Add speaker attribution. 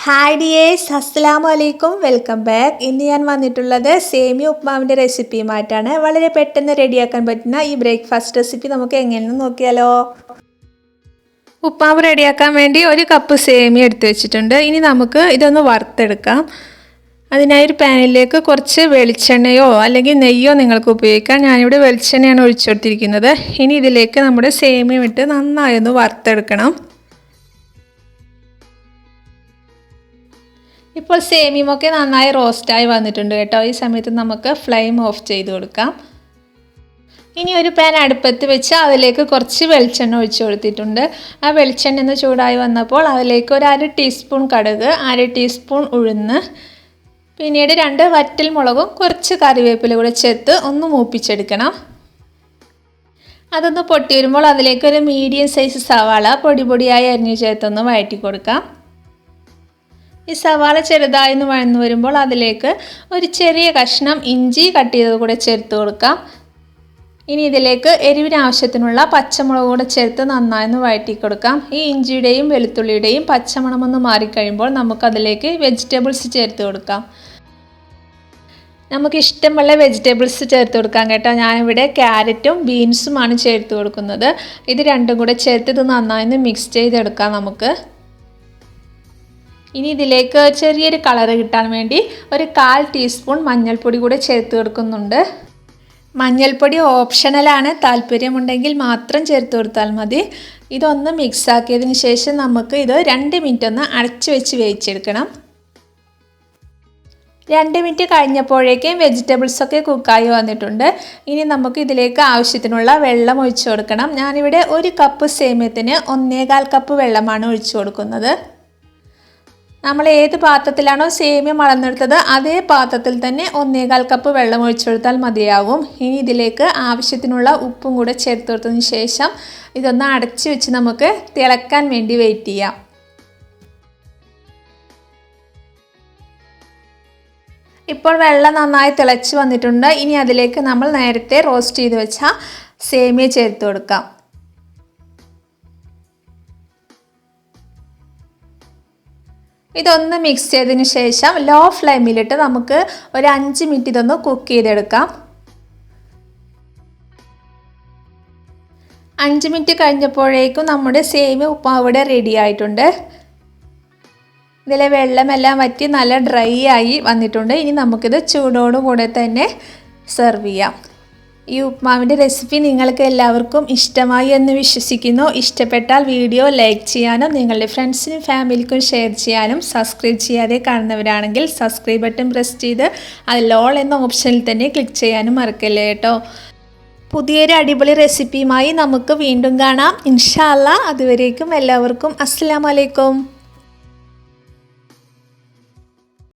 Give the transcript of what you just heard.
Speaker 1: Hi dears, അസ്സലാമു അലൈക്കും. Welcome back. ഇന്ന് ഞാൻ വന്നിട്ടുള്ളത് സേമിയ ഉപ്മാവിൻ്റെ റെസിപ്പിയുമായിട്ടാണ്. വളരെ പെട്ടെന്ന് റെഡിയാക്കാൻ പറ്റുന്ന ഈ ബ്രേക്ക്ഫാസ്റ്റ് റെസിപ്പി നമുക്ക് എങ്ങനെയെന്ന് നോക്കിയാലോ. ഉപ്മാവ് റെഡിയാക്കാൻ വേണ്ടി 1 കപ്പ് സേമിയ എടുത്ത് വെച്ചിട്ടുണ്ട്. ഇനി നമുക്ക് ഇതൊന്ന് വറുത്തെടുക്കാം. അതിനായി ഒരു പാനിലേക്ക് കുറച്ച് വെളിച്ചെണ്ണയോ അല്ലെങ്കിൽ നെയ്യോ നിങ്ങൾക്ക് ഉപയോഗിക്കാം. ഞാനിവിടെ വെളിച്ചെണ്ണയാണ് ഒഴിച്ചു കൊടുത്തിരിക്കുന്നത്. ഇനി ഇതിലേക്ക് നമ്മുടെ സേമിയ ഇട്ട് നന്നായി ഒന്ന് വറുത്തെടുക്കണം. ഇപ്പോൾ സേമിയമൊക്കെ നന്നായി റോസ്റ്റായി വന്നിട്ടുണ്ട് കേട്ടോ. ഈ സമയത്ത് നമുക്ക് ഫ്ലെയിം ഓഫ് ചെയ്ത് കൊടുക്കാം. ഇനി ഒരു പാൻ അടുപ്പത്ത് വെച്ച് അതിലേക്ക് കുറച്ച് വെളിച്ചെണ്ണ ഒഴിച്ച് കൊടുത്തിട്ടുണ്ട്. ആ വെളിച്ചെണ്ണ ഒന്ന് ചൂടായി വന്നപ്പോൾ അതിലേക്ക് ഒരു 1/2 ടീസ്പൂൺ കടുക്, 1/2 ടീസ്പൂൺ ഉഴുന്ന്, പിന്നീട് 2 വറ്റൽ മുളകും കുറച്ച് കറിവേപ്പില കൂടെ ചേർത്ത് ഒന്ന് മൂപ്പിച്ചെടുക്കണം. അതൊന്ന് പൊട്ടി വരുമ്പോൾ അതിലേക്ക് ഒരു മീഡിയം സൈസ് സവാള പൊടിയായി അരിഞ്ഞു ചേർത്തൊന്ന് വഴറ്റി കൊടുക്കാം. ഈ സവാള ചെറുതായി ഒന്ന് വഴന്നു വരുമ്പോൾ അതിലേക്ക് ഒരു ചെറിയ കഷ്ണം ഇഞ്ചി കട്ട് ചെയ്തത് കൂടെ ചേർത്ത് കൊടുക്കാം. ഇനി ഇതിലേക്ക് എരിവിന് ആവശ്യത്തിനുള്ള പച്ചമുളക് കൂടെ ചേർത്ത് നന്നായി ഒന്ന് വഴറ്റി കൊടുക്കാം. ഈ ഇഞ്ചിയുടെയും വെളുത്തുള്ളിയുടെയും പച്ചമണമൊന്ന് മാറിക്കഴിയുമ്പോൾ നമുക്കതിലേക്ക് വെജിറ്റബിൾസ് ചേർത്ത് കൊടുക്കാം. നമുക്ക് ഇഷ്ടമുള്ള വെജിറ്റബിൾസ് ചേർത്ത് കൊടുക്കാം കേട്ടോ. ഞാനിവിടെ ക്യാരറ്റും ബീൻസുമാണ് ചേർത്ത് കൊടുക്കുന്നത്. ഇത് രണ്ടും കൂടെ ചേർത്ത് ഇത് നന്നായി ഒന്ന് മിക്സ് ചെയ്തെടുക്കാം നമുക്ക്. ഇനി ഇതിലേക്ക് ചെറിയൊരു കളർ കിട്ടാൻ വേണ്ടി ഒരു 1/4 ടീസ്പൂൺ മഞ്ഞൾപ്പൊടി കൂടെ ചേർത്ത് കൊടുക്കുന്നുണ്ട്. മഞ്ഞൾപ്പൊടി ഓപ്ഷണലാണ്, താല്പര്യമുണ്ടെങ്കിൽ മാത്രം ചേർത്ത് കൊടുത്താൽ മതി. ഇതൊന്ന് മിക്സ് ആക്കിയതിന് ശേഷം നമുക്ക് ഇത് 2 മിനിറ്റ് ഒന്ന് അടച്ചു വെച്ച് വേവിച്ചെടുക്കണം. 2 മിനിറ്റ് കഴിഞ്ഞപ്പോഴേക്കും വെജിറ്റബിൾസൊക്കെ കുക്കായി വന്നിട്ടുണ്ട്. ഇനി നമുക്ക് ഇതിലേക്ക് ആവശ്യത്തിനുള്ള വെള്ളം ഒഴിച്ചു കൊടുക്കണം. ഞാനിവിടെ 1 കപ്പ് സേമിയത്തിന് 1.25 കപ്പ് വെള്ളമാണ് ഒഴിച്ചു കൊടുക്കുന്നത്. നമ്മൾ ഏത് പാത്രത്തിലാണോ സേമിയ അളന്നെടുത്തത് അതേ പാത്രത്തിൽ തന്നെ 1.25 കപ്പ് വെള്ളം ഒഴിച്ചു കൊടുത്താൽ മതിയാകും. ഇനി ഇതിലേക്ക് ആവശ്യത്തിനുള്ള ഉപ്പും കൂടെ ചേർത്ത് കൊടുത്തതിന് ശേഷം ഇതൊന്ന് അടച്ചു വെച്ച് നമുക്ക് തിളക്കാൻ വേണ്ടി വെയിറ്റ് ചെയ്യാം. ഇപ്പോൾ വെള്ളം നന്നായി തിളച്ച് വന്നിട്ടുണ്ട്. ഇനി അതിലേക്ക് നമ്മൾ നേരത്തെ റോസ്റ്റ് ചെയ്ത് വെച്ച സേമിയ ചേർത്ത് കൊടുക്കാം. ഇതൊന്ന് മിക്സ് ചെയ്തതിന് ശേഷം ലോ ഫ്ലെയിമിലിട്ട് നമുക്ക് ഒരു 5 മിനിറ്റ് ഇതൊന്ന് കുക്ക് ചെയ്തെടുക്കാം. 5 മിനിറ്റ് കഴിഞ്ഞപ്പോഴേക്കും നമ്മുടെ സേമിയ ഉപ്മാവ് ഇവിടെ റെഡി ആയിട്ടുണ്ട്. ഇതിലെ വെള്ളമെല്ലാം വറ്റി നല്ല ഡ്രൈ ആയി വന്നിട്ടുണ്ട്. ഇനി നമുക്കിത് ചൂടോടുകൂടെ തന്നെ സെർവ് ചെയ്യാം. ഈ ഉപ്മാവിൻ്റെ റെസിപ്പി നിങ്ങൾക്ക് എല്ലാവർക്കും ഇഷ്ടമായി എന്ന് വിശ്വസിക്കുന്നു. ഇഷ്ടപ്പെട്ടാൽ വീഡിയോ ലൈക്ക് ചെയ്യാനും നിങ്ങളുടെ ഫ്രണ്ട്സിനും ഫാമിലിക്കും ഷെയർ ചെയ്യാനും, സബ്സ്ക്രൈബ് ചെയ്യാതെ കാണുന്നവരാണെങ്കിൽ സബ്സ്ക്രൈബ് ബട്ടൺ പ്രസ് ചെയ്ത് അതിൽ ഓൾ എന്ന ഓപ്ഷനിൽ തന്നെ ക്ലിക്ക് ചെയ്യാനും മറക്കല്ലേ കേട്ടോ. പുതിയൊരു അടിപൊളി റെസിപ്പിയുമായി നമുക്ക് വീണ്ടും കാണാം ഇൻഷാ അല്ലാ. അതുവരേക്കും എല്ലാവർക്കും അസ്സലാമു അലൈക്കും.